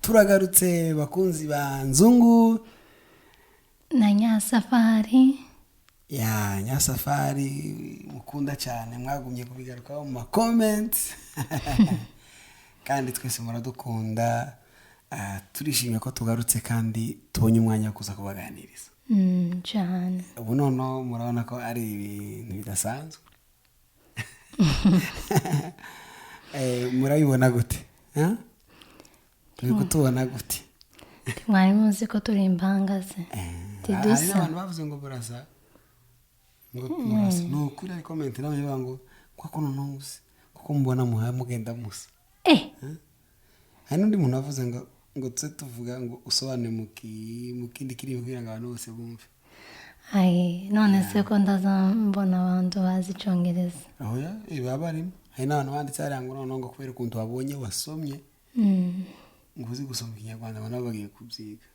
turagarutse bakunzi ba Nzungu na Nyasafari. Ya Nyasafari mukunda cyane mwagumye kubigarukaho mu comments kandi twese muradukunda turishimye ko tugarutse kandi tubonye umwanya wo kuza kubaganiriza cyane. Ubu noneho murabona ko ari ibintu bidasanzwe murabibona gute turi kutubona gute Mwari muzi ko turi imbangaze hari abantu bavuze ngo burasa no kuri ari comment nawe bango kwako nonuzi kuko mubona muhaye mugenda musa hari undi muntu avuze ngo tse tuvuga ngo usobanure mukindi kirimo kugira ngo abantu bose bumve none se ko ndazambona abantu bazi Icyongereza oya ibabarimo hari n'abantu banditse arango none ngo kubera ukuntu wabonye wasomye ngo uzi gusoma Ikinyarwanda abantu bagiye kubyiga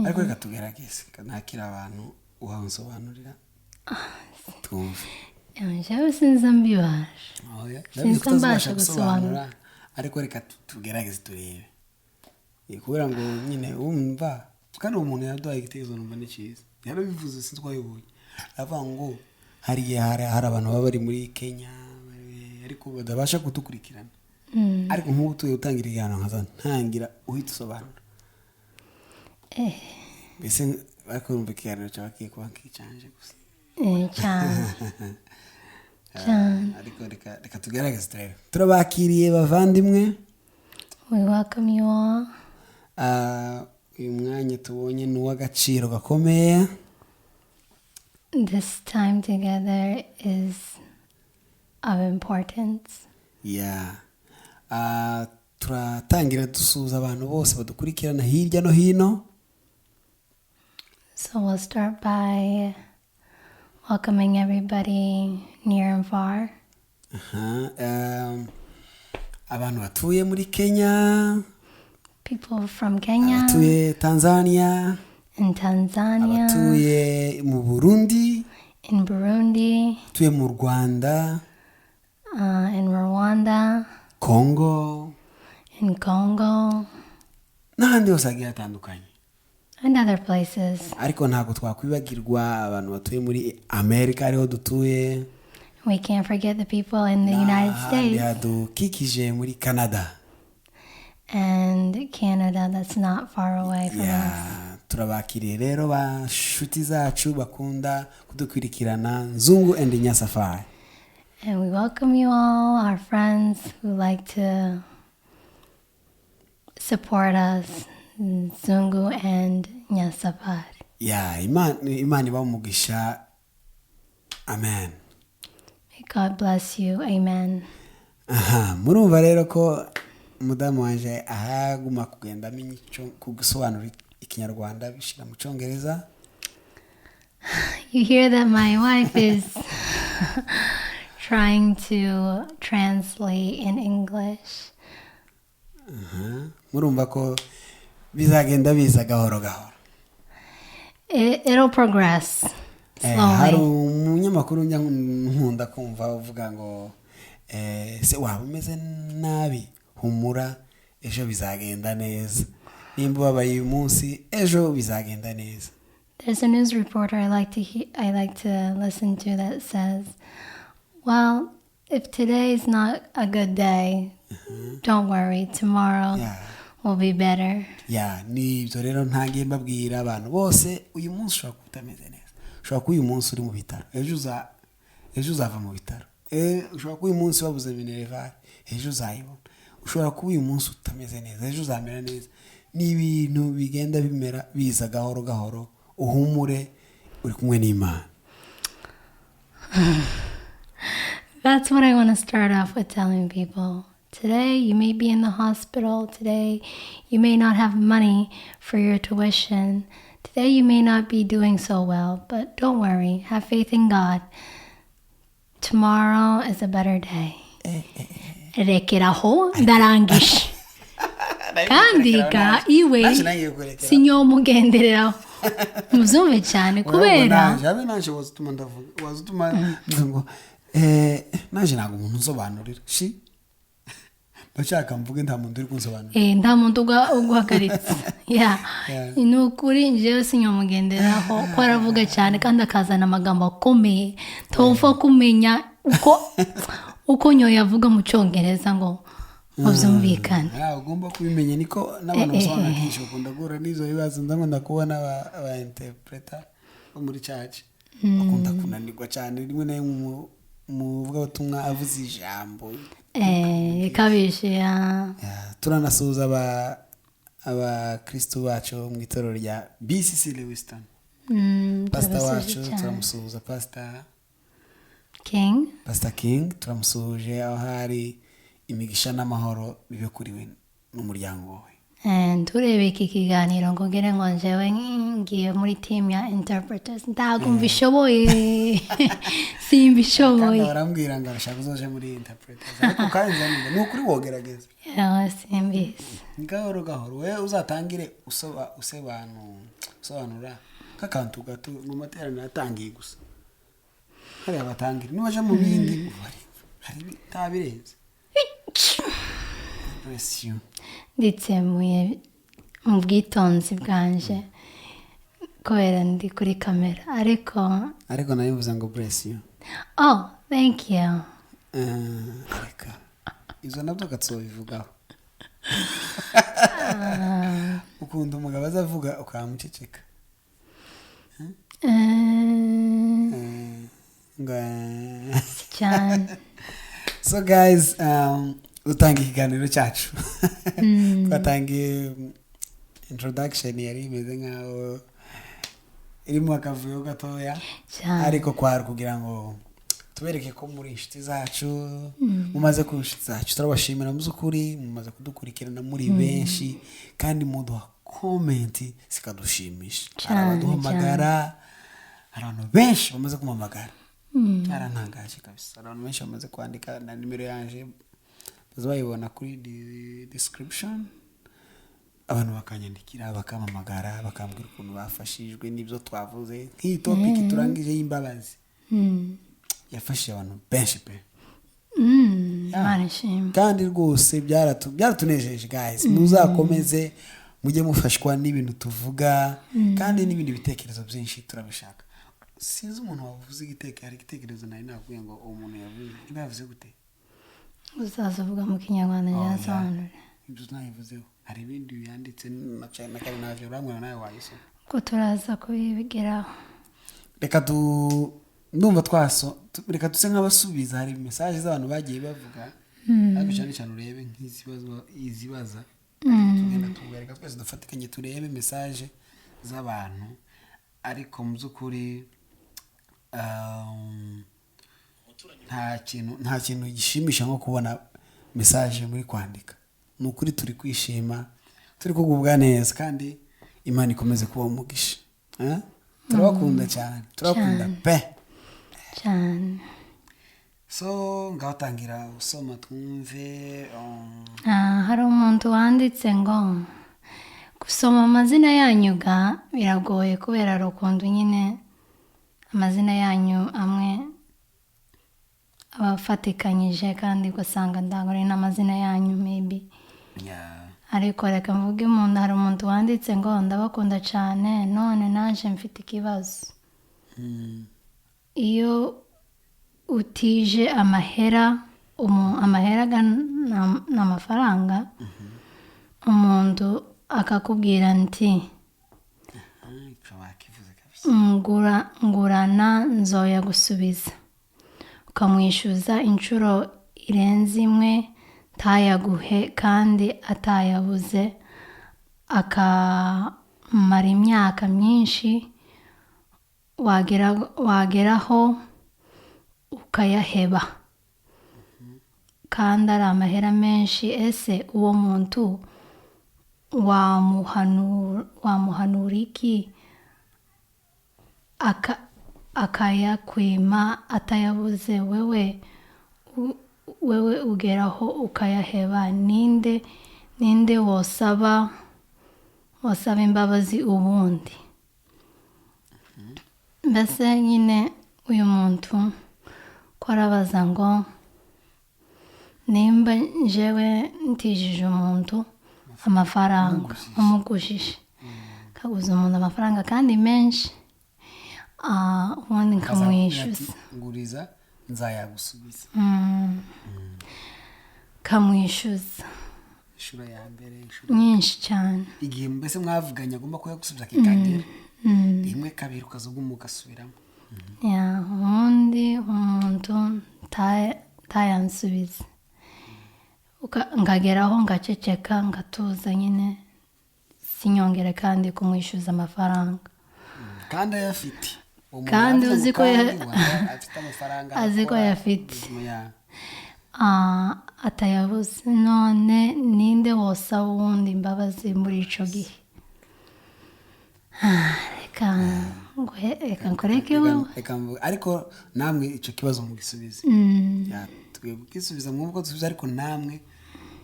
ariko reka tugerageze kanakira abantu uhansobanurira twumve njyewe sinza mbibasha sinza mbasha gusobanura ariko reka tugerageze turebe kubera ngo nyine wumva kandi umuntu yaduhaye igitekerezo numva ni cyiza yarabivuze sinzi ko yabonye avuga ngo hari abantu baba bari muri Kenya ariko badabasha kudukurikirana ariko nk'ubu tuye utangira igihano nkaza ntangira uhita usobanura mbese bakumva ikiganiro cyabakiye kuba nk'icyanje gusa cyane ariko reka tugerageze turebe turabakiriye bavandimwe we welcome you all. Uyu mwanya tubonye ni uw'agaciro gakomeye. This time together is of importance. Turatangira dusuhuza abantu bose badukurikirana hirya no hino. So we'll start by welcoming everybody near and far. Abantu batuye muri Kenya. People from Kenya. Abatuye Tanzania. In Tanzania. Abatuye mu Burundi. In Burundi. Abatuye mu Rwanda. In Rwanda. Congo. In Congo. N'ahandi hose hagiye hatandukanye. And other places. Ariko ntabwo twakwibagirwa abantu batuye muri Amerika ariho dutuye. We can't forget the people in the United States. Dukikije muri Canada. And Canada that's not far away from us. Turabakiriye rero bashuti zacu bakunda kudukurikirana Nzungu and Nyasafari. And we welcome you all, our friends who like to support us, Nzungu and Nyasafari. Imani bamugisha. Amen. May God bless you. Amen. Murumva rero ko mudamu wanje ahaguma kugenda minyico kugusobanura Ikinyarwanda bishira mu Cyongereza. You hear that my wife is trying to translate in English. Murumva ko bizagenda biza gahoro gahoro. It'll progress slowly. Hari umunyamakuru nkunda kumva uvuga ngo se waba umeze nabi humura ejo bizagenda neza nimba babaye uyu munsi ejo bizagenda neza. There's a news reporter I like to listen to that says, well, if today is not a good day, don't worry, tomorrow will be better. Nibyo rero ntangiye mbabwira abantu bose uyu munsi ushobora kutameze neza, ushobora kuba uyu munsi uri mu bitaro, ejo uzava mu bitaro, ushobora kuba uyu munsi wabuze minerval, ejo uzayibona, ushobora kuba uyu munsi utameze neza, ejo uzamera neza. Ni ibintu bigenda bimera biza gahoro gahoro, uhumure uri kumwe n'Imana. That's what I want to start off with telling people. Today you may be in the hospital. Today you may not have money for your tuition. Today you may not be doing so well, but don't worry. Have faith in God. Tomorrow is a better day. Rekeraho ndarangisha. Kandi ga iwe sinyo mugendereraho. Muzumve cyane kubera. Naje wazutuma ndavuga. Wazutuma ngo naje ntago umuntu usobanurira. bashaka mvuge nta muntu uri kunsobanura nta muntu uguhagaritse ni ukuri njyewe sinyamugenderaho ko aravuga cyane kandi akazana amagambo akomeye topfa kumenya uko nyoye avuga mu cyongereza ngo byumvikane ugomba kubimenya niko n'abantu basobanura kenshi bakunda guhura n'izo bibazo ndabona kubona aba interpreter bo muri church bakunda kunanirwa cyane rimwe na rimwe muvuga ubutumwa avuze ijambo ikabishe turanasuhuza abakristo bacu mu itorero rya BCC Lewiston pastor wacu turamusuhuza pastor King turamusuhuje aho hari imigisha n'amahoro bibe kuri we n'umuryango we turebe iki kiganiro ngo ngere ngo njyewe ngiye muri team ya interpreters ntabwo mbishoboye simbishoboye kandi barambwira ngo arashaka uzoje muri interpreters ariko kandi ni ukuri wogerageza simbizi gahoro gahoro we uzatangire usobanura kakantu gato mu materaniro atangiye gusa hari abatangire nibaje mu bindi hari tabirenze ndetse mu bwitonzi bwanje kubera ndi kuri kamera ariko nayo bivuze ngo bless you thank you reka izo nabyo gatsobivugaho ukunda umugabo azavuga ukamuceceka cyane so guys utanga ikiganiro cyacu twatangiye introduction yari imeze nkaho irimo akavuyo gatoya ariko kwari kugira ngo tubereke ko muri inshuti zacu mumaze ku inshuti zacu turabashimira muzukuri mumaze kudukurikirana muri benshi kandi muduha comment sikadushimisha arabaduhamagara abantu benshi bamaze kumamagara cyarantangaje kabisa abantu benshi bamaze kwandika na nimero yanje bazayibona kuri description abantu bakanyandikira bakamamagara bakambwira ukuntu bafashijwe n'ibyo twavuze nk'iyi topic turangije y'imbabazi yafashije abantu benshi pe kandi rwose byaratunejeje guys muzakomeze mujye mufashwa n'ibintu tuvuga kandi n'ibindi bitekerezo byinshi turabishaka sinzi umuntu wavuze igitekerezo nari nakubwiye ngo uwo muntu yavuze gute uzaza uvuga mu kinyarwanda yasobanura ibyo nayivuzeho hari ibindi byanditse na kare navyo uramwe nawe wayisoma ko turaza kubigeraho reka ndumva reka tuse nk'abasubiza hari message z'abantu bagiye bavuga ariko cyane urebe nk'izibaza tugenda tugareka twese dufatikanye turebe message z'abantu ariko mu by'ukuri nta kintu gishimisha nko kubona message muri kwandika ni ukuri turi kwishima turi kugubwa neza kandi Imana ikomeze kuba umugisha turabakunda cyane turakunda pe cyane so ngatangira usoma twumve hari umuntu wanditse ngo gusoma amazina yanyu biragoye kubera rukundo nyine amazina yanyu amwe abafatikanyije kandi ugasanga ndagore n'amazina yanyu maybe ariko reka mvuge hari umuntu wanditse ngo ndabakunda cyane none naje mfite ikibazo iyo utije amahera n'amafaranga umuntu akakubwira nti ngurana nzoya gusubiza ukamwishyuza inshuro irenze imwe ntayaguhe kandi atayabuze akamara imyaka myinshi wageraho ukayaheba kandi ari amahera menshi ese uwo muntu wamuhanura iki akayakwima atayabuze wewe ugeraho ukayaheba ninde wasaba imbabazi ubundi mbese nyine uyu muntu ko arabaza ngo nimba njewe ntijije umuntu amafaranga umugujije kaguza umuntu amafaranga kandi menshi ubundi nkamwishyuza nguriza nzayagusubiza kamwishyuza inshuro ya mbere nyinshi cyane igihe mbese mwavuganye agomba kuyagusubiza kikagera rimwe kabiri ukazuguma ugasubiramo ubundi umuntu tayansubiza ngageraho ngaceceka ngatuza nyine sinyongere kandi kumwishyuza amafaranga kandi ayafite kandi uzi ko afite amafaranga azi ko ayafite atayabuze none ninde wose wundi imbabazi muri ico gihe reka nkoreke wowe ariko namwe icyo kibazo mugisubize twebwe mwumva dusubiza ariko namwe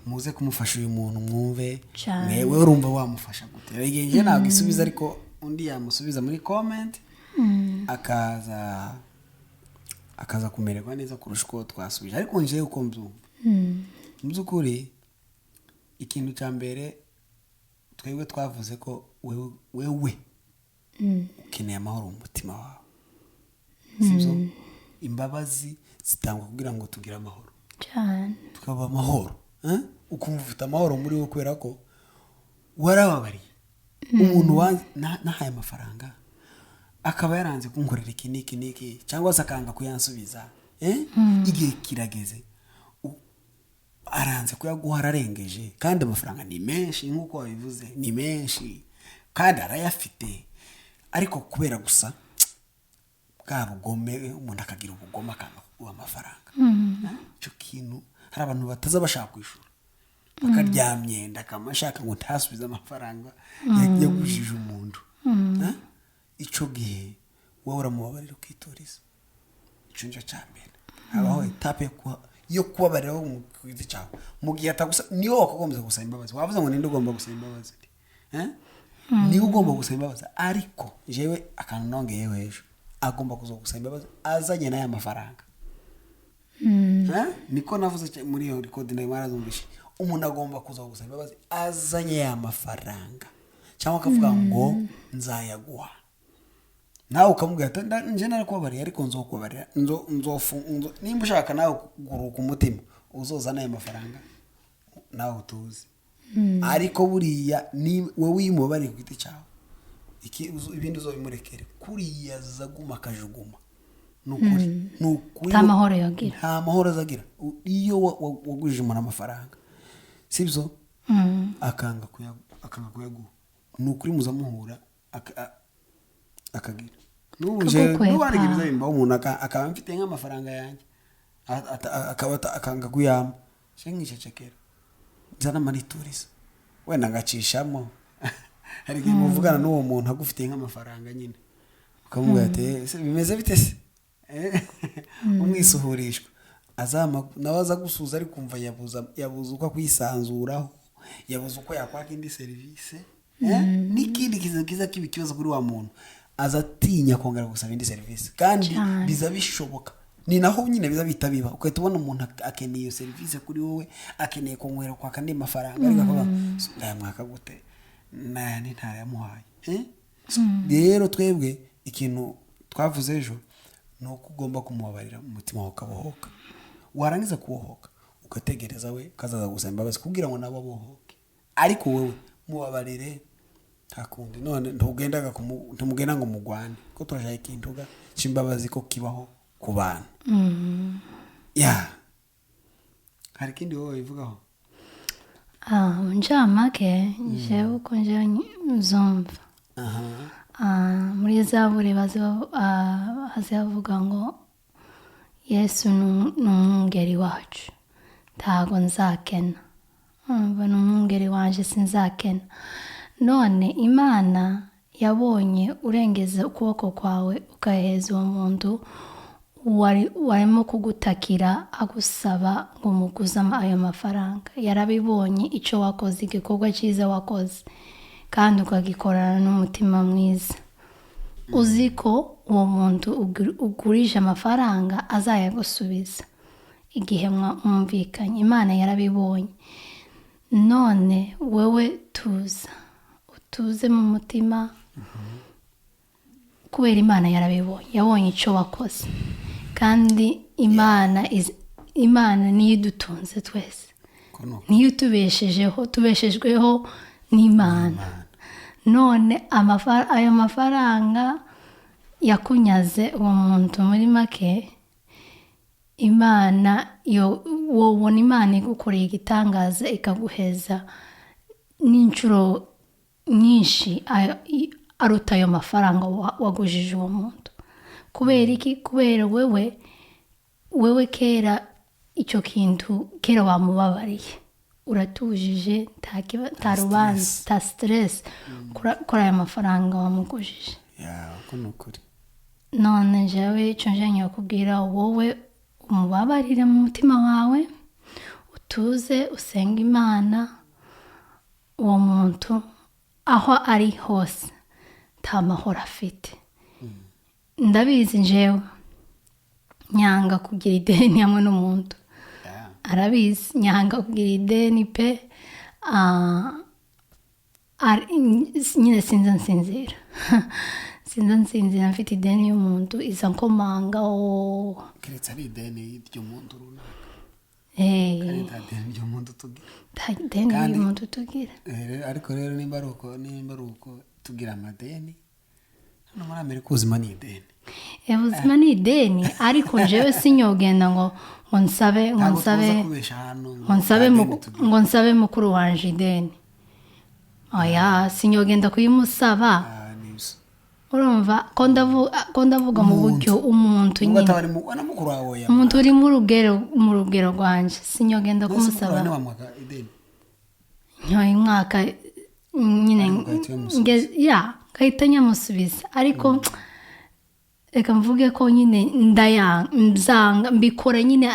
muze kumufasha uyu muntu mwumve mwewe urumva wamufasha gute igihe ntabwo isubiza ariko undi yamusubiza muri comment akaza kumererwa neza kurusha uko twasubije ariko nje uko mbyumva mu by'ukuri ikintu cya mbere twebwe twavuze ko wewe ukeneye amahoro mu mutima wawe sibyo imbabazi zitangwa kugira ngo tugire amahoro cyane tukaba amahoro ukumva ufite amahoro muri wowe kubera ko warababariye umuntu nahaye amafaranga akaba yaranze kunkorera iki n'iki cyangwa se akanga kuyansubiza igihe kirageze aranze kuyaguha ararengeje kandi amafaranga ni menshi nk'uko wabivuze ni menshi kandi arayafite ariko kubera gusa bwa bugome umuntu akagira ubugome akanga kuguha amafaranga icyo kintu hari abantu bataza bashaka kwishura akaryamyenda akamashaka ngo ntasubize amafaranga yagujije umuntu icyo gihe wowe uramubabarira ukituriza icyo nicyo cya mbere habaho etape yo kubabarira wowe ku giti cyawe mu gihe atagusa niyo wakagombye gusaba imbabazi wavuze ngo ninde ugomba gusaba imbabazi niwe ugomba gusaba imbabazi ariko jewe akantu nongeyeho hejuru agomba kuza gusaba imbabazi azanye n'aya mafaranga niko navuze muri iyo rekodi nayo mwarazumvishe umuntu agomba kuza gusaba imbabazi azanye ya mafaranga cyangwa akavuga ngo nzayaguha nawe ukamubwira ati nje narakubabariye ariko nzokubabarira nimba ushaka nawe kuguruka umutima uzozana ayo mafaranga nawe utuzi ariko buriya ni wowe uyimubariye ku giti cyawe ibindi uzobimurekere kuriya zaguma akajuguma nukuri nta mahoro yagira nta mahoro azagira iyo wagujije umuntu amafaranga sibyo akanga kuyaguha nukuri muzamuhura akagira n'ubanira ibiza bimbaho umuntu akaba mfite nk'amafaranga yanjye akanga kuyama se nk'icecekera nzana amanituriza wenda ngacishamo hari igihe muvugana n'uwo muntu agufitiye nk'amafaranga nyine ukamubwira ati bimeze bite se umwisuhurishwa nawe aza gusuza ariko kumva yabuze uko akwisanzuraho yabuze uko yakwaka indi serivisi n'ikindi kiza kiba ikibazo kuri wa muntu aza atinya kongera gusaba indi serivisi kandi biza bishoboka ni naho nyine biza bitabiba ukahita ubona umuntu akeneye iyo serivisi kuri wowe akeneye kunywera kwaka andi mafaranga ariko akavuga ndayamwaka gute nani ntarayamuhaye rero twebwe ikintu twavuze ejo ni uko ugomba kumubabarira mu mutima wawe ukabohoka warangiza kubohoka ugategereza we ukazaza gusaba imbabazi kugira ngo nabo abohoke ariko wowe mubabarire nta kundi none ntumugenda ngo mugwane ko turashaka ikintu cy'imbabazi ko kibaho ku bantu hari ikindi wowe bivugaho njamake jewe uko nje mzumva muri zaburi hazavuga ngo Yesu ni umwungeri wacu ntago nzakena ni umwungeri wanje sinzakena none Imana yabonye urengeza ukuboko kwawe ukaheza uwo muntu warimo kugutakira agusaba ngo muguze ayo mafaranga yarabibonye icyo wakoze igikorwa cyiza wakoze kandi ukagikorana n'umutima mwiza uzi ko uwo muntu ugurije amafaranga azayagusubiza igihe mwumvikanye imana yarabibonye none wewe utuze mu mutima kubera imana yarabibonye yabonye icyo wakoze kandi imana niyo idutunze twese niyo tubeshejweho n'imana none ayo mafaranga yakunyaze uwo muntu muri make imana wobona imana igukoreye igitangaza ikaguheza n'inshuro nyinshi aruta ayo mafaranga wagujije uwo muntu kubera iki kubera wewe kera icyo kintu kera wamubabariye uratujije nta rubanza nta stress kuri aya mafaranga wamugujije none jewe icyo nje kubwira wowe umubabarire mu mutima wawe utuze usenga imana uwo muntu aho ari hose nta mahoro afite ndabizi njewe nyanga kugira ideni hamwe n'umuntu arabizi nyanga kugira ideni pe nyine sinzira mfite ideni y'umuntu iza nkomanga keretse ari ideni ry'umuntu runaka kandi nta deni ry'umuntu tugira nta ideni y'umuntu tugira ariko rero nimba ari uko tugira amadeni hano muri Amerika ubuzima ni ideni ubuzima ni ideni ariko njyewe sinyogenda ngo nsabe mukuru wanje ideni oya sinyogenda kuyimusaba urumva ko ndavuga mu buryo umuntu nyine umuntu uri mu rugero rwanje sinyogenda kumusaba nyoye umwaka nyine ngahita nyamusubiza ariko reka mvuge ko nyine nzanga mbikora nyine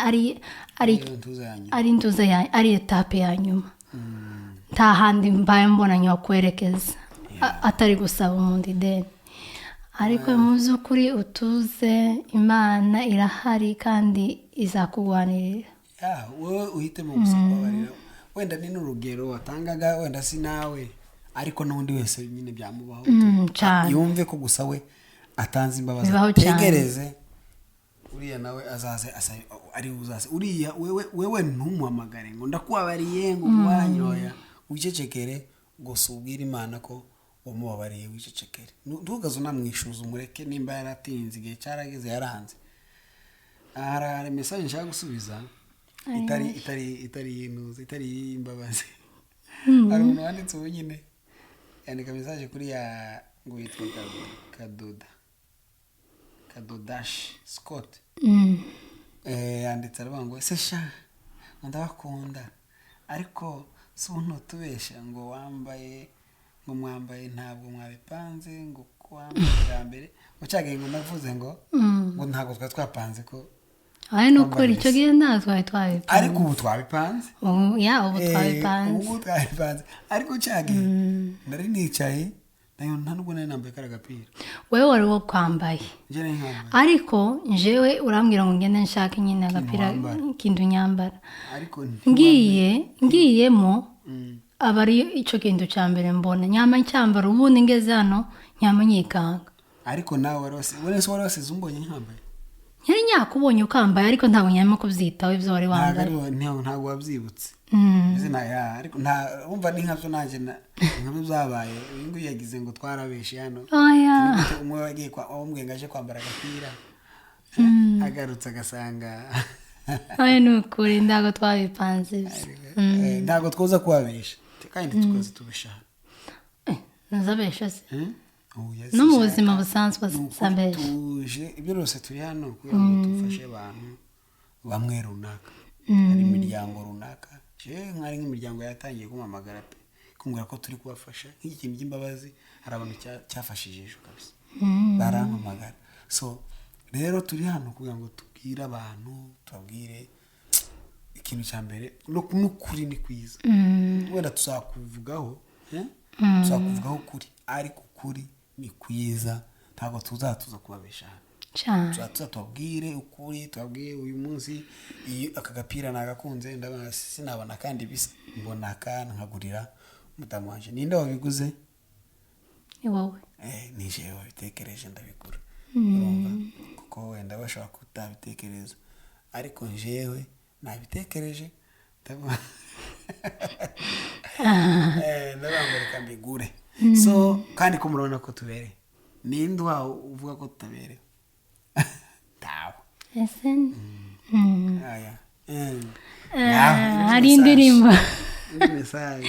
ari ntuza ari etape ya nyuma nta handi mbaye mbona nyakwerekeza atari gusaba umuntu ideni ariko mu by'ukuri utuze imana irahari kandi izakugwanirira wowe uhitemo gusababarira wenda ni n'urugero watangaga wenda si nawe ariko n'undi wese nyine byamubaho yumve ko gusa we atanze imbabazi tegereze uriya nawe azaze ari uzaze uriya wewe ntumuhamagare ngo ndakubabariye ngo waranyoya wicecekere gusa ubwira imana ko wamubabariye wicecekere ntugaze unamwishuza umureke nimba yaratinze igihe cyarageze yaranze hari message nshaka gusubiza itari imbabazi hari umuntu wanditse ubu nyine yandika message kuri ya ngo yitwa Kadodash Scott yanditse aravuga ngo sesha ndabakunda ariko si umuntu tubesha ngo mwambaye ntabwo mwabipanze ngo kwambara mbere ucyagiye ngo navuze ngo ntabwo twapanze ko ari no kuri icyo gihe ntabwo twabipanze ariko ubu twabipanze ubu twabipanze ariko ucyagiye nari nicaye nayo ntabwo nari nambaye karagapira wewe wari wo kwambaye ariko njewe urambwira ngo ngende nshake nyine agapira kindu nyambara ariko ngiyemo abari icyo kintu cya mbere mbona nyama cyambara ubundi ngeze hano nyama nyikanga ariko nawe wese zumbonye nyambaye nyari nyakubonye ukambaye ariko ntabwo nyama kubyitaho ibyo wari wambaye ntabwo wabyibutse ariko wumva ni nkabyo nanjye nkabyo byabaye uyu nguyu yagize ngo twarabeshe hano umwe wagiye wambwiye ngo aje kwambara agapira agarutse agasanga ni ukuri ntabwo twabipanze ntabwo twoza kubabesha kandi tukoze tubishaka ntazabesha se no mu buzima busanzwe sabesha ibyo byose turi hano kugira ngo dufashe abantu bamwe runaka hari imiryango runaka nk'ari nk'imiryango yatangiye kumamagara pe kumbwira ko turi kubafasha nk'iki kintu cy'imbabazi hari abantu cyafashije ejo kabisa barampamagara so rero turi hano kugira ngo tubwire abantu tubabwire ikintu cya mbere n'ukuri ni kwiza wenda tuzakuvugaho kuri ariko kuri ni kwiza ntabwo tuza kubabesha cyane tubabwire ukuri, tubabwire uyu munsi aka gapira nagakunze ndabona sinabona kandi bisa mbona akana nkagurira umudamu wanje. Ninde wabiguze? ni wowe. Ni jewe wabitekereje ndabigura. Urumva kuko wenda bashobora kutabitekereza ariko jewe nabitekereje ndabona ndabamurika mbigure. So kandi ko murabona ko tubereye. Ninde wawe uvuga ko tutabereye? Tawo. Ese aya hari indirimbo message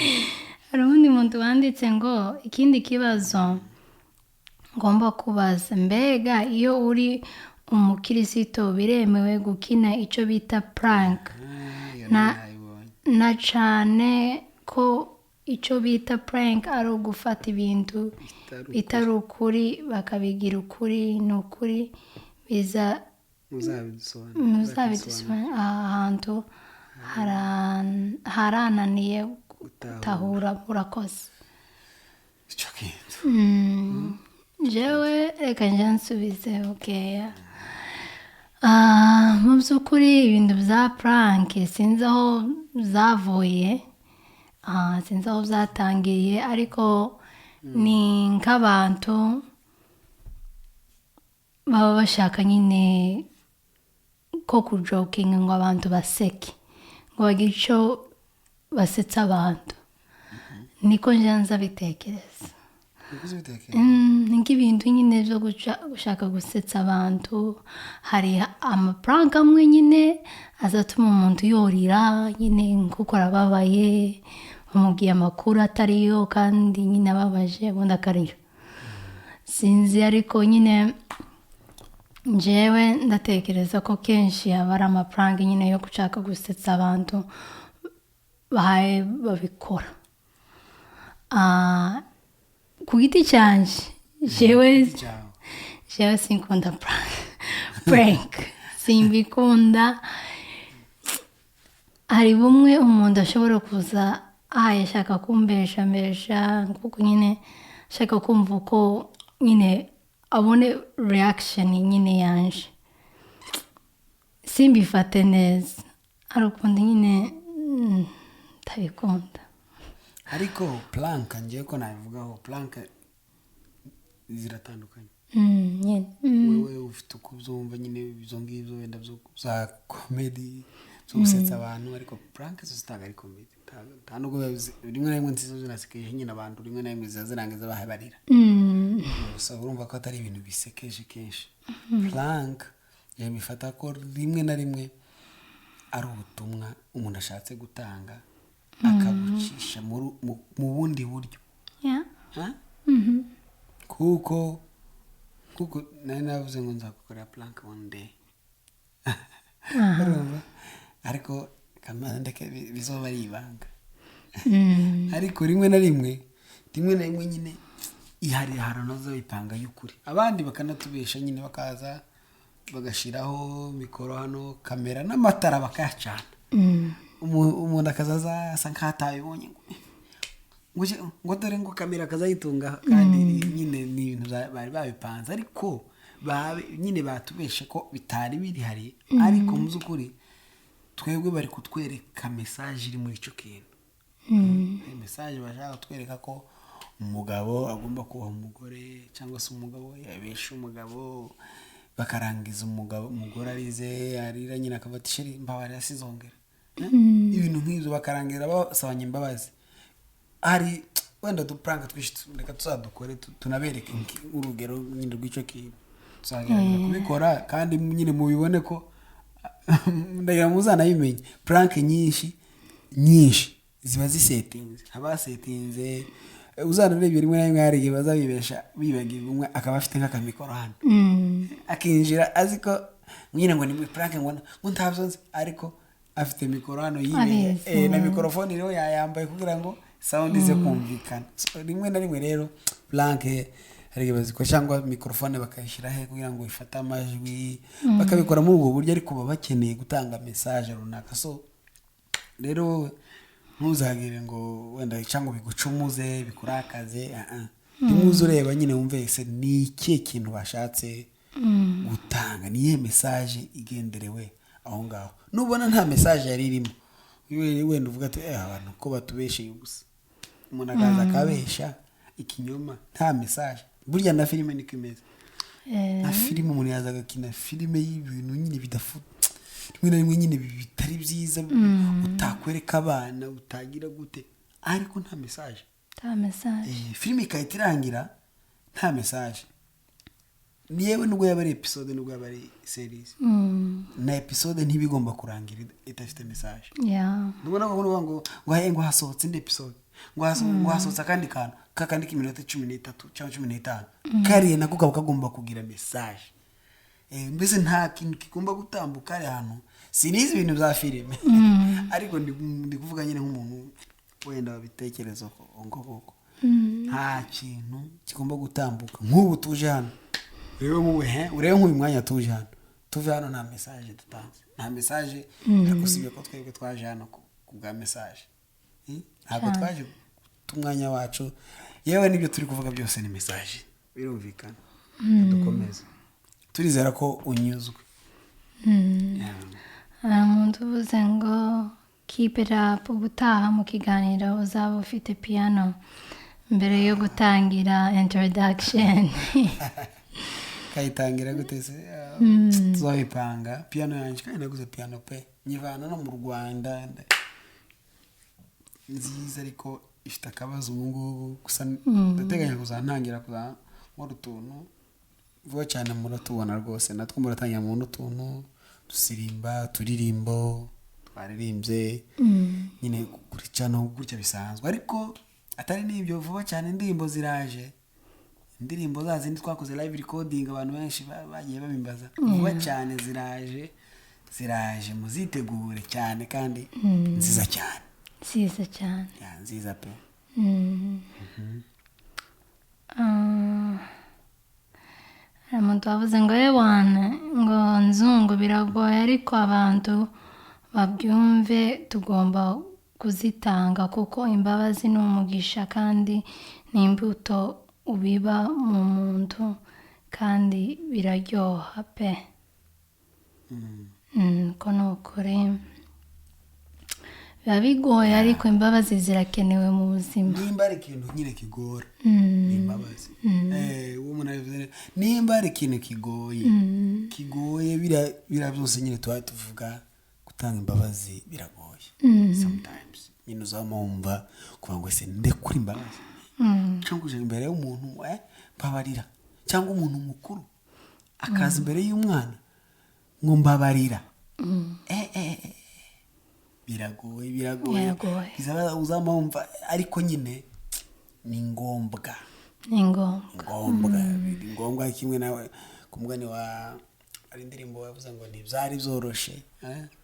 hari undi muntu wanditse ngo ikindi kibazo ngomba kubaza, mbega iyo uri umukristo biremewe gukina icyo bita prank? Na cyane ko icyo bita prank ari ugufata ibintu bitari ukuri bakabigira ukuri. Ni ukuri biza muzabidusobanurira. Ahantu harananiye gutahura. Murakoze. Jewe reka nje nsubize. Mu by'ukuri ibintu bya prank sinzi aho zavuye, sinzi aho byatangiriye, ariko ni nk'abantu baba bashaka nyine ko kujokinga ngo abantu baseke, ngo bagire icyo basetsa abantu. Niko nje nza bitekereza. Ni nk'ibintu nyine byo gushaka gusetsa abantu. Hari amaprank amwe nyine azatuma umuntu yorira nyine kuko arababaye, bamubwiye amakuru atariyo kandi nyine ababaje ubundi akarira. Sinzi ariko nyine njyewe ndatekereza ko kenshi haba ari amaprank nyine yo gushaka gusetsa abantu bahaye babikora. Ku giti cyanje jewe sinkunda prank. Simbikunda. Hari bumwe umuntu ashobora kuza yashaka kumbesha kuko nyine ashaka kumva uko nyine abone reaction nyine yanje, simbifate neza. Arukundi nyine ntabikunda. Ariko prank ngiye ko nabivugaho, prank ziratandukanye. Wewe ufite ukubyumva nyine izo ngibyo wenda za comedy zo gusetsa abantu, ariko prank zo zitaga ari comedy. Ntabwo rimwe na rimwe nziza zinasekeje nyine abantu, rimwe na rimwe zirangiza bahabarira. So urumva ko atari ibintu bisekeje kenshi. Prank yabifata ko rimwe na rimwe ari ubutumwa umuntu ashatse gutanga akabucisha mu bundi buryo. Kuko nari navuze ngo nzagukorera prank one day. Ariko ndeke bizoba ari ibanga. Ariko rimwe na rimwe nyine ihari nazo ipanga y'ukuri. Abandi bakanatubesha nyine bakaza bagashiraho mikoro hano, kamera n'amatara bakayacana. Umuntu akazaza asa nk'atabibonye ngo dore ngo kamera akazayitunga, kandi nyine ni ibintu bari babipanze, ariko nyine batubeshe ko bitari biri hari. Ariko mu by'ukuri twebwe bari kutwereka message iri muri icyo kintu. Message bashaka kutwereka ko umugabo agomba kubaha umugore, cyangwa se umugabo yabesha umugabo, bakarangiza umugore arira nyine akabata isheri mbabare asizongera. Ibintu nk'ibyo bakarangira basabanye imbabazi. Hari wenda duprank twishi reka tuzadukore tunabereke urugero nyine rw'icyo kintu. Tuzagerageza kubikora kandi nyine mubibone ko ndagira muzanayimenye. Prank nyinshi ziba zisetinze, haba setinze. Uzanarebye rimwe na rimwe hari igihe bazabibesha bibagiwe umwe akaba afite nk'akamikoro hano, akinjira aziko nyine ngo ni muri prank ngo ntabyo nzi, ariko afite mikoro hano yine na mikrofone rero yayambaye kugira ngo sound ize kumvikana. Rimwe na rimwe rero prank hari igihe baziko cyangwa mikrofone bakayishyira he kugira ngo ifate amajwi, bakabikora muri ubwo buryo, ariko baba bakeneye gutanga message runaka. So rero ntuzagire ngo wenda cyangwa bigucumuze bikurakaze. Nimuze ureba nyine wumve ese ni ikihe kintu bashatse gutanga niye message igenderewe aho ngaho nubona nta message yari irimo wenda uvuga ati abantu ko batubesheye gusa umuntu akaza akabesha ikinyoma nta message burya na filime niko imeze na filime umuntu yaza agakina filime y'ibintu nyine bidafuta rimwe na rimwe nyine bitari byiza utakwereka abana utagira gute ariko nta message filime ikahita irangira nta message niyewe nubwo yaba ari episode nubwo yaba ari series na episode ntibigomba kurangira idafite message ndabona ngo hasohotse indi episode ngo hasohotse akandi kantu kakandi k'iminota 13 cyangwa 15 kariye nako kagomba kugira message mbese nta kintu kigomba gutambuka ari hano sinizi ibintu bya filime ariko ndi kuvuga nyine nk'umuntu wenda babitekereza ngo nta kintu kigomba gutambuka nk'ubu tuje hano urebe nk'uyu mwanya tuje hano tuve hano nta message dutanze nta message ariko ko twebwe twaje hano ku bwa message ntabwo twaje tumwanya wacu yewe nibyo turi kuvuga byose ni message birumvikana dukomeze turizera ko unyuzwe umuntu uvuze ngo keep it up ubutaha mu kiganiro uzaba ufite piano mbere yo gutangira introduction kayitangira gute se tuzabipanga piano yanjye kandi naguze piano pe nyivana no mu Rwanda nziza ariko ifite akabazo ngubu gusa ndateganya kuzantangira kuza mu rutuntu vuba cyane muratubona rwose natwe muratangira mu rutuntu dusirimba turirimbo twaririmbye nyine kuricano gutya bisanzwe ariko atari nibyo vuba cyane indirimbo ziraje indirimbo zazindi twakoze live recording abantu benshi bagiye babimbaza vuba cyane ziraje muzitegure cyane kandi nziza cyane nziza pe umuntu wavuze ngo yewana ngo nzungu biragoye ariko abantu babyumve tugomba kuzitanga kuko imbabazi ni umugisha kandi ni imbuto ubiba mu muntu kandi biraryoha pe ko ni ukuri biba bigoye ariko imbabazi zirakenewe mu buzima nimba ari ikintu nyine kigora ni imbabazi uwo muntu abivuze nimba ari ikintu kigoye bira byose nyine tuvuga gutanga imbabazi biragoye sometimes nyine uzamumva kuva ngo ese ndekura imbabazi cyangwa uje imbere y'umuntu mbabarira cyangwa umuntu mukuru akaza imbere y'umwana ngo mbabarira biragoye uzamumva ariko nyine ni ngombwa kimwe nawe ku mugani wa ari indirimbo yavuze ngo ntibyari byoroshe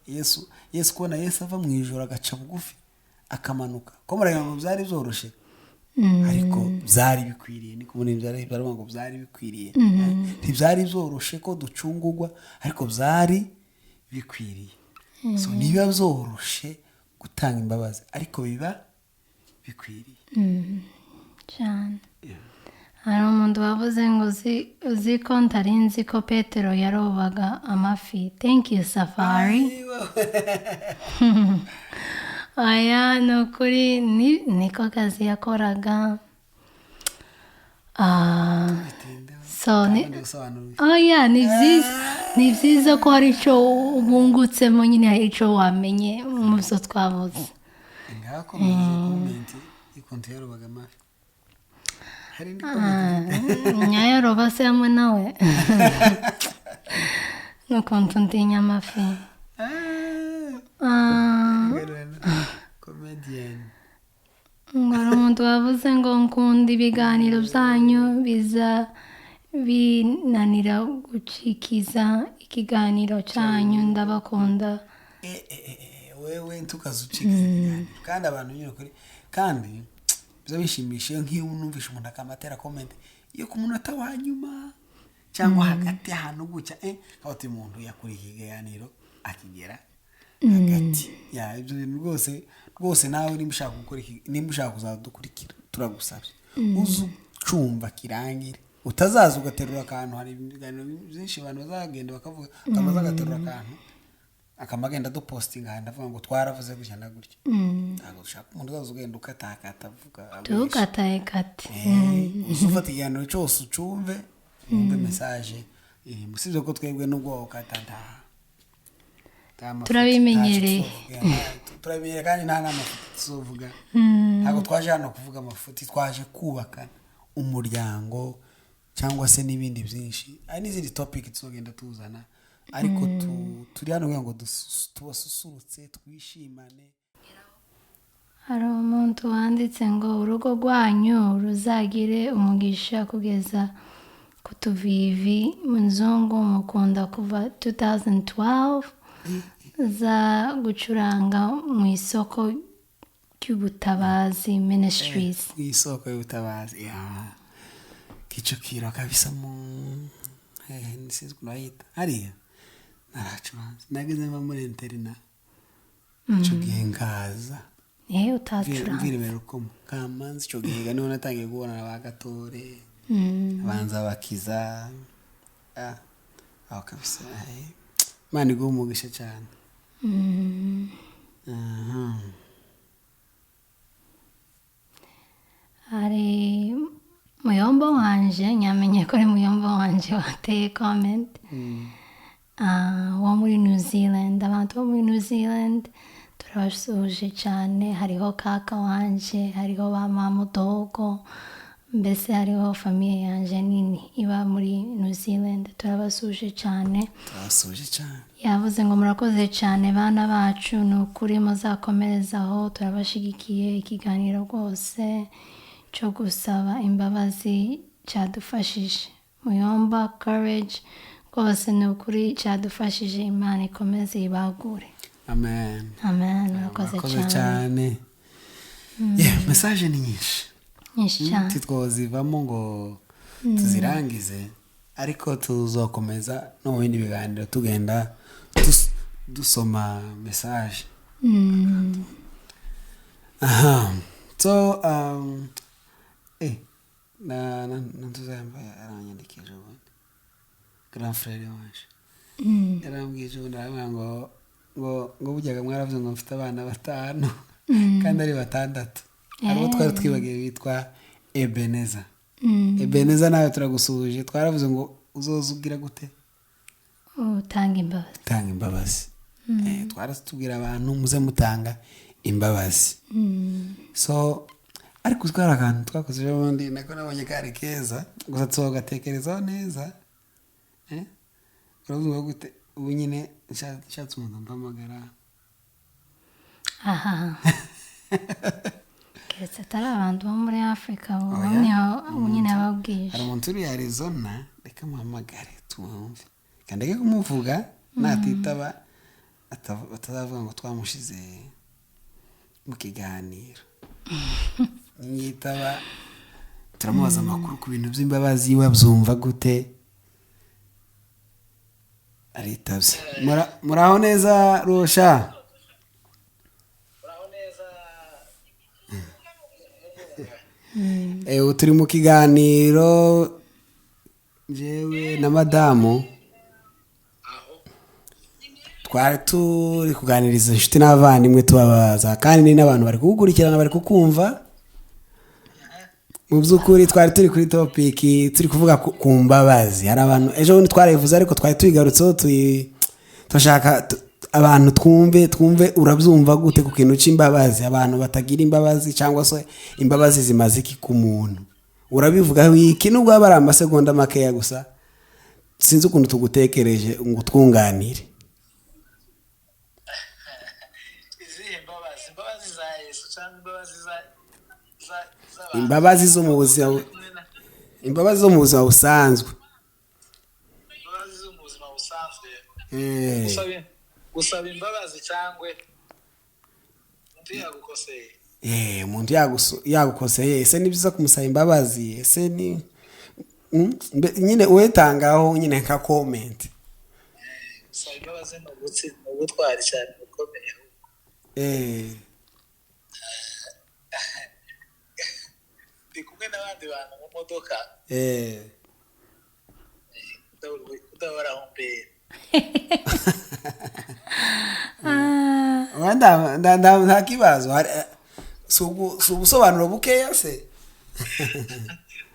Yesu kubona Yesu ava mu ijoro agaca bugufi akamanuka ko muragira ngo byari byoroshe ariko byari bikwiriye ni kubona byari ngo byari bikwiriye ntibyari byoroshe ko ducungurwa ariko byari bikwiriye so niba byoroshe gutanga imbabazi ariko biba bikwiriye cyane hari umuntu wavuze ngo uzi ko ntari nzi ko Petero yarobaga amafi thank you Safari aya ni ukuri niko kazi yakoraga ni byiza ko hari icyo wungutsemo nyine hari icyo wamenye mu byo twavuze ngaho komenti ikonti yarobaga amafi hari indi komenti nyayaroba se hamwe nawe n'ukuntu ndinya amafi comedian ngora umuntu wavuze ngo nkunda ibiganiro byanyu biza binanira gucikiza ikiganiro cyanyu ndabakunda wewe ntukazucikiza ibiganiro kandi abantu nyine kuri kandi biza bishimishije nk'iyo numvishe umuntu akamatera comment iyo ku munota wa nyuma cyangwa hagati ahantu gucya aho umuntu yakuriye ikiganiro akigera hagati ibyo bintu rwose nawe nimba ushaka gukora nimba ushaka kuzadukurikira turagusabye uzucumva kirangire utazaza ugaterura akantu. Hari ibiganiro byinshi abantu bazagenda bakavuga akamaze agaterura akantu akamagenda dupostinga handi avuga ngo twaravuze gutya na gutya. Ntabwo dushaka umuntu uzaza ugenda ukatakata avuga tukataye kate ufata ikiganiro cyose ucumve wumve message musibye ko twebwe n'ubwo ukatanda turabimenyereye kandi nta n'amafuti tuzovuga. Ntabwo twaje hano kuvuga amafuti, twaje kubakana umuryango cyangwa se n'ibindi byinshi. Hari n'izindi topic tuzogenda tuzana, ariko turi hano kugira ngo tubasusurutse twishimane. hari umuntu wanditse ngo urugo rwanyu ruzagire umugisha kugeza ku tuvivi. Muzungu mukunda kuva 2012 za gucuranga mu isoko ry'ubutabazi ministries. Isoko y'ubutabazi Kicukiro kabisa mu nisize kunayita hariya naracuranze nageze muri interina cyo gihengaza utacuranga mvire rukomo kamanzi cyo gihiga niho natangiye kubona abagatore abanza bakiza aho kabisa mani go umugisha cyane. hari muyombo wanje nyamenye ko ari muyombo wanje wateye comment wo muri New Zealand. Abantu bo muri New Zealand turabasuhuje cyane. Hariho kaka wanje, hariho ba mamudogo, mbese hariho famiye yanje nini iba muri New Zealand. Turabasuhuje cyane. Yavuze ngo murakoze cyane bana bacu, ni ukuri muzakomerezaho, turabashigikiye. Ikiganiro rwose cyo gusaba imbabazi cyadufashije. Muyomba courage rwose ni ukuri cyadufashije. Imana ikomeze ibagure. Amen. Murakoze cyane. Message ni nyinshi cyane titwozivamo ngo tuzirangize, ariko tuzokomeza no mu bindi biganiro tugenda dusoma message. So ntuzamba aranyandikije ubundi grand frère wanje yarambwije ngo bujyaga mwaravuze ngo mfite abana 5 kandi ari 6. Abo twari twibagiye bitwa Ebeneza. Ebeneza nawe turagusuhuje. Twaravuze ngo uzozubwira gute tanga imbabazi. Twaratubwira abantu muze mutanga imbabazi. So ariko twara akantu twakoze ubundi nako nabonye kari keza gusa tugatekerezaho neza. Uravuga gute ubu nyine nshatse umuntu mpamagara keretse atari abantu bo muri Afrika ubu nyine ababwije. Hari umuntu uri Arizona, reka muhamagare tumwumve kandi reka kumuvuga natitaba atazavuga ngo twamushize mu kiganiro. Nyitaba turamubaza amakuru ku bintu by'imbabazi wabyumva gute. Aritabye. Muraho neza Rosha? Turi mu kiganiro jewe na madamu twari turi kuganiriza inshuti n'abavandimwe tubabaza, kandi n'abantu bari kugukurikirana bari kukumva. Mu by'ukuri twari turi kuri topic turi kuvuga ku mbabazi. Hari abantu ejo bundi twarayivuze ariko twari tuyigarutseho turashaka abantu twumve urabyumva gute ku kintu cy'imbabazi. Abantu batagira imbabazi cyangwa se imbabazi zimaze iki ku muntu, urabivuga iki nubwo aba ari amasegonda makeya gusa. Sinzi ukuntu tugutekereje ngo twunganire. Imbabazi zo mu buzima busanzwe. Gusaba imbabazi cyangwa umuntu yagukoseye. Umuntu yagukoseye ese ni byiza kumusaba imbabazi? Ese ni nyine uwetangaho nyine nka comment. Gusaba imbabazi no gutwara cyane ukomeye. Ndi kumwe n'abandi bantu mu modoka. udahora hombera nta kibazo si ubusobanuro bukeya se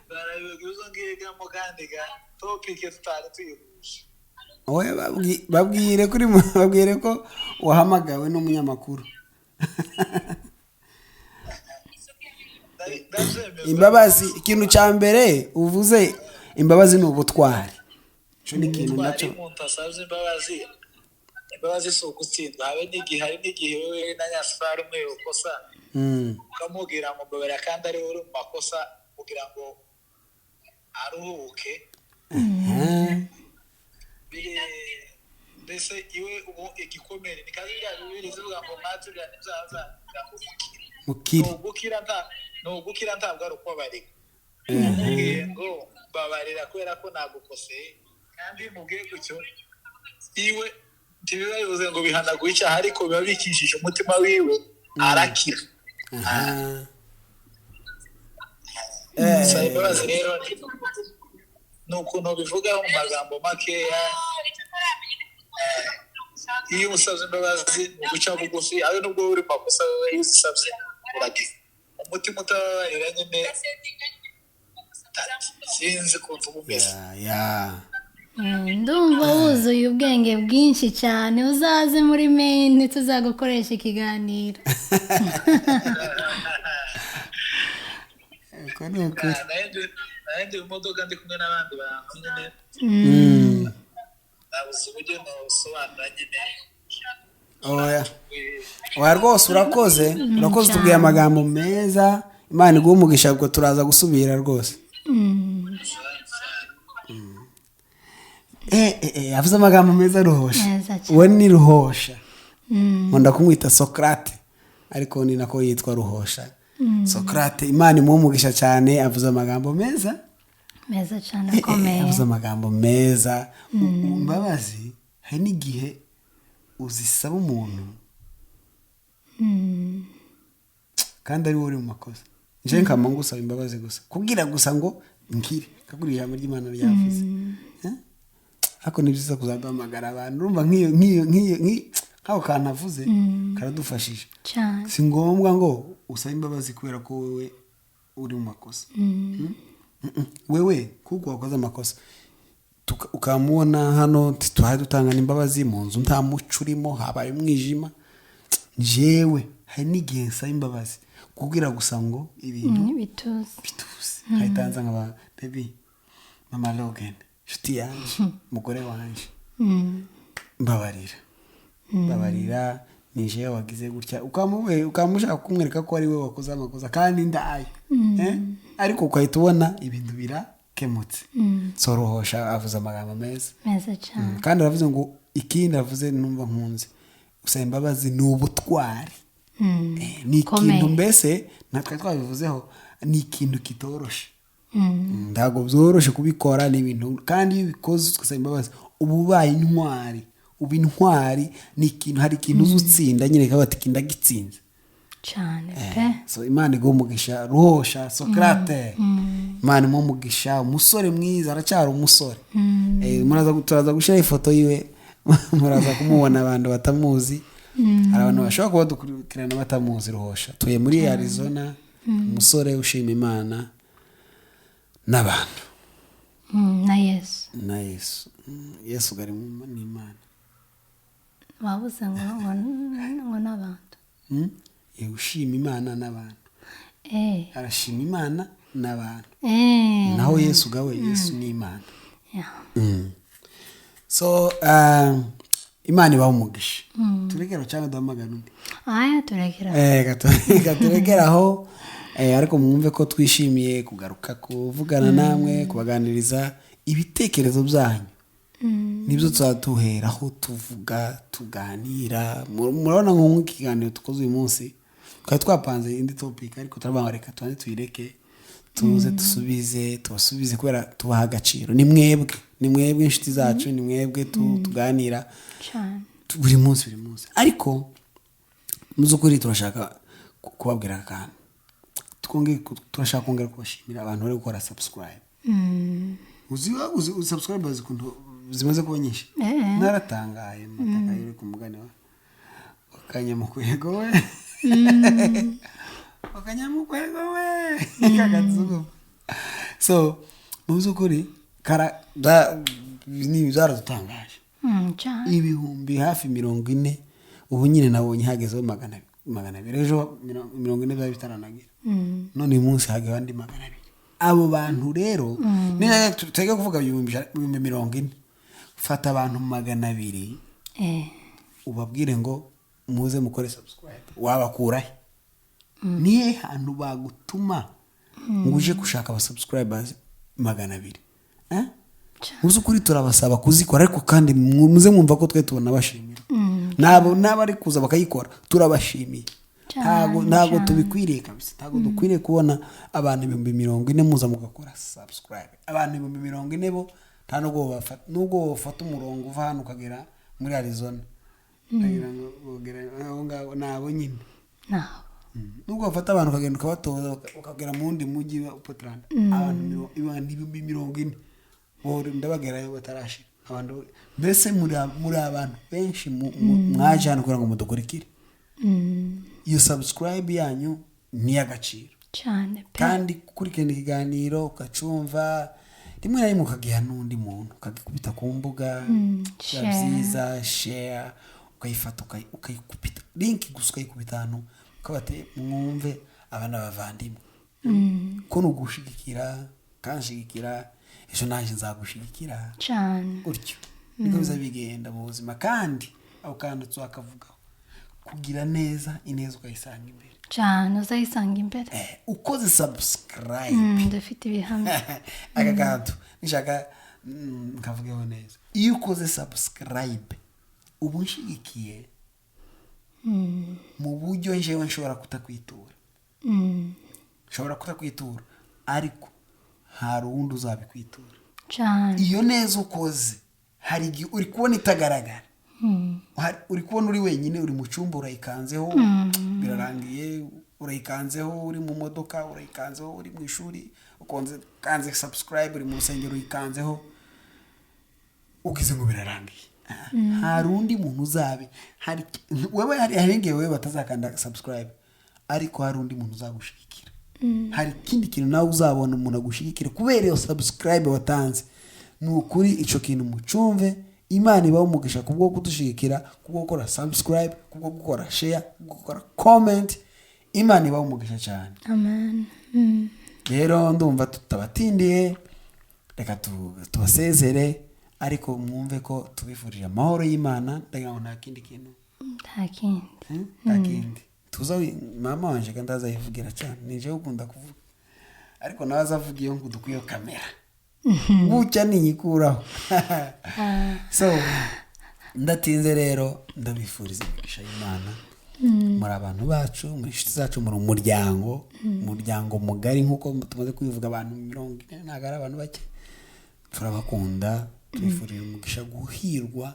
barabivuga izo ngigamo kandi ga topike tutari tuyihuje oya babwire ko wahamagawe n'umunyamakuru imbabazi ikintu cya mbere uvuze imbabazi ni ubutwari cyo ni ikintu nacyo umuntu asabye imbabazi si ugutsindwa hari n'igihe wowe na nyasafari umwe ukosa ukamubwira ngo mbabera kandi ari uri mu makosa kugira ngo aruhuke mbese iwe ubu igikomere ni kazi bya bibiri zivuga ngo mwatubira n'ibyaza mukiri ntugukira ntabwo ari ukubabarira umubwiye ngo mbabarira kubera ko nagukoseye kandi mubwiye gutyo iwe ntibiba bivuze ngo bihanaguye icyaha ariko biba bikishije umutima wiwe arakira saba imbabazi rero ni ukuntu bivugaho mu magambo makeya iyo umusabye imbabazi ni uguca bugufi abe nubwo uri makosa wowe iyo uzisabye uragira umutima utababarira nyine sinzi ukuntu uba umeze ndumva wuzuye ubwenge bwinshi cyane uzaze muri meni tuzagukoresha ikiganiro nahenze mu modoka ndi kumwe n'abandi bantu nyine nabuze uburyo nabusobanura nyine oya rwose urakoze tubwiye amagambo meza imana iguha umugisha ubwo turaza gusubira rwose yavuze amagambo meza ruhosha uwo ni ruhosha nkunda kumwita Socrate ariko ni nako yitwa ruhosha Socrate imana imuha umugisha cyane avuze amagambo meza cyane akomeye avuze amagambo meza imbabazi hari n'igihe uzisaba umuntu kandi ari wowe uri mu makosa nje nkama ngusaba imbabazi gusa kubwira gusa ngo nkire kagura ijambo ry'Imana ryavuze ariko ni byiza kuzaduhamagara abantu urumva nk'aho kantu avuze karadufashije si ngombwa ngo usabe imbabazi kubera ko wowe uri mu makosa wewe kuko wakoze amakosa ukamubona hano tuhaye dutangana imbabazi mu nzu nta muco urimo habaye umwijima njyewe hari n'igihe nsaba imbabazi kubwira gusa ngo ibintu bituze hayitanza nk'aba baby mama Logan inshuti yanjye umugore wanjye mbabarira ni jewe wagize gutya ukamushaka kumwereka ko ari we wakoze amakosa kandi ndaye ariko ukahita ubona ibintu birakemutse sorohosha avuze amagambo meza cyane kandi aravuze ngo ikindi avuze numva nkunze usaba imbabazi ni ubutwari ni ikintu mbese natwe twabivuzeho ni ikintu kitoroshe ntabwo byoroshye kubikora ni ibintu kandi iyo ubikoze ugasaba imbabazi uba ubaye intwari uba intwari ni ikintu hari ikintu uzi utsinda nyine kaba ati ndagitsinze cyane so imana iguha umugisha ruhosha Socrate imana imuha umugisha umusore mwiza aracyari umusore turaza gushyiraho ifoto yiwe muraza kumubona abantu batamuzi hari abantu bashobora kuba badukurikirana batamuzi ruhosha tuye muri Arizona umusore ushima imana n'abantu na yesu ugari ni imana wabuze ngo n'abantu ushima imana n'abantu arashima imana n'abantu naho yesu ugawe yesu ni imana so imana ibaho umugisha turekera cyangwa duhamagara undi turekeraho ariko mwumve ko twishimiye kugaruka kuvugana namwe kubaganiriza ibitekerezo byanyu nibyo tuzatuheraho tuvuga tuganira murabona nk'ikiganiro dukoze uyu munsi twari twapanze indi topic ariko turabangareka tubanze tuyireke tuze dusubize tubasubize kubera tubaha agaciro ni mwebwe inshuti zacu ni mwebwe tuganira buri munsi ariko mu by'ukuri turashaka kubabwira akantu turashaka kongera kubashimira abantu bari gukora subscribe uzi subscribers kuntu zimaze kuba nyinshi naratangaye nataka yuri ku mugani wa akanyamukwego we akanyamukwego we kakazuba so muzukuri kara ni zaradutangaje ibihumbi hafi 40 ubu nyine nabonye hagezeho 200 ejo 40 byari bitaranagira none umunsi hage bandi 200 abo bantu rero niba tutege kuvuga ibihumbi 40 fata abantu 200 ubabwire ngo muze mukore subscribe wabakurahe niye hantu bagutuma nguje gushaka aba subscribers 200 uzukuri turabasaba kuzikora ariko kandi muze mwumva ko twe tubona bashimira nabo ari kuza bakayikora turabashimiye ntago tubikwiriye kabisa ntago dukwiriye kubona abantu 40 muza mugakora subscribe abantu 40 bo nta nubwo bafata umurongo uva hano ukagera muri Arizona ndagira ngo ngera nabo nyine nubwo bafata abantu ukagenda ukabatoza ukagera mu wundi mujyi wa Portland abantu 40 bori ndabagerayo batarashira abantu mbese muri abantu benshi mwaje hano kugira ngo mudukurikire iyo subscribe yanyu ni agaciro cyane kandi kurikirana ikiganiro ukacumva rimwe na rimwe ukagiha n'undi muntu ukagikubita ku mbuga byiza share ukayifata ukayikubita link gusa ukayikubita hano ukabate mwumve abana bavandimwe ko nugushigikira kanshigikira ejo naje nzagushigikira cyane gutyo niko bizabigenda mu buzima kandi aho kandi twakavugaho kugira neza ineza ukayisanga imbere cyane uzayisanga imbere ukoze subscribe ndafite ibihamya agakantu nishaka nkavugeho neza iyo ukoze subscribe ubu nshigikiye mu buryo njewe nshobora kutakwitura nshobora kutakwitura ariko hari uwundi uzabikwitura cyane iyo neza ukoze hari igihe uri kubona itagaragara uri kubona uri wenyine uri mu cyumba urayikanzeho birarangiye urayikanzeho uri mu modoka urayikanzeho uri mu ishuri kanze subscribe uri mu rusengero urayikanzeho ugize ngo birarangiye hari undi muntu uzabe hari wewe hari wewe batazakanda subscribe ariko hari undi muntu uzagushigikira hari ikindi kintu nawe uzabona umuntu agushigikira kubera iyo subscribe watanze nukuri ico kintu mucumve Imana ibaho umugisha kubwo kudushigikira kubwo gukora subscribe kubwo gukora share kubwo gukora comment Imana ibaho umugisha cyane amen rero ndumva tutabatindiye reka tubasezere ariko mwumve ko tubifurije amahoro y'Imana ndagira ngo nta kindi kintu nta kindi tuza mama wanje kandi azayivugira cyane nije ukunda kuvuga ariko nawe azavugiye ngo dukwiye kamera bucya ninyikuraho so ndatinze rero ndabifuriza imigisha y'Imana muri abantu bacu muri inshuti zacu muri umuryango mugari nkuko tumaze kubivuga abantu 40 ntago ari abantu bake turabakunda twifurije umugisha guhirwa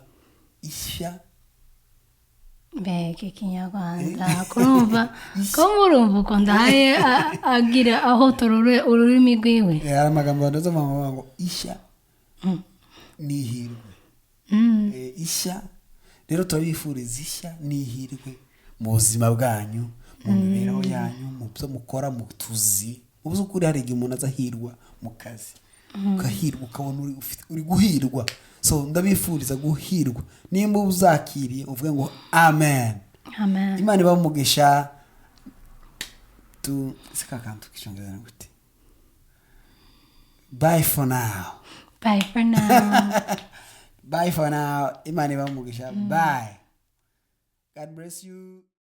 ishya mbega Kinyarwanda kurumva ko murumva uko ndahaye agira aho turure ururimi rwiwe hari amagambo yandoze mama ngo ishya nihirwe ishya rero turabifuriza ishya nihirwe mu buzima bwanyu mu mibereho yanyu mu byo mukora mu tuzi mu by'ukuri hari igihe umuntu azahirwa mu kazi ukahirwa ukabona uri guhirwa so ndabifuriza guhirwa nimba uzakiriye uvuge ngo amen Imana ibaho umugisha sikakantu k'icyongereza ngute bye for now bye for now Imana ibaho umugisha bye God bless you.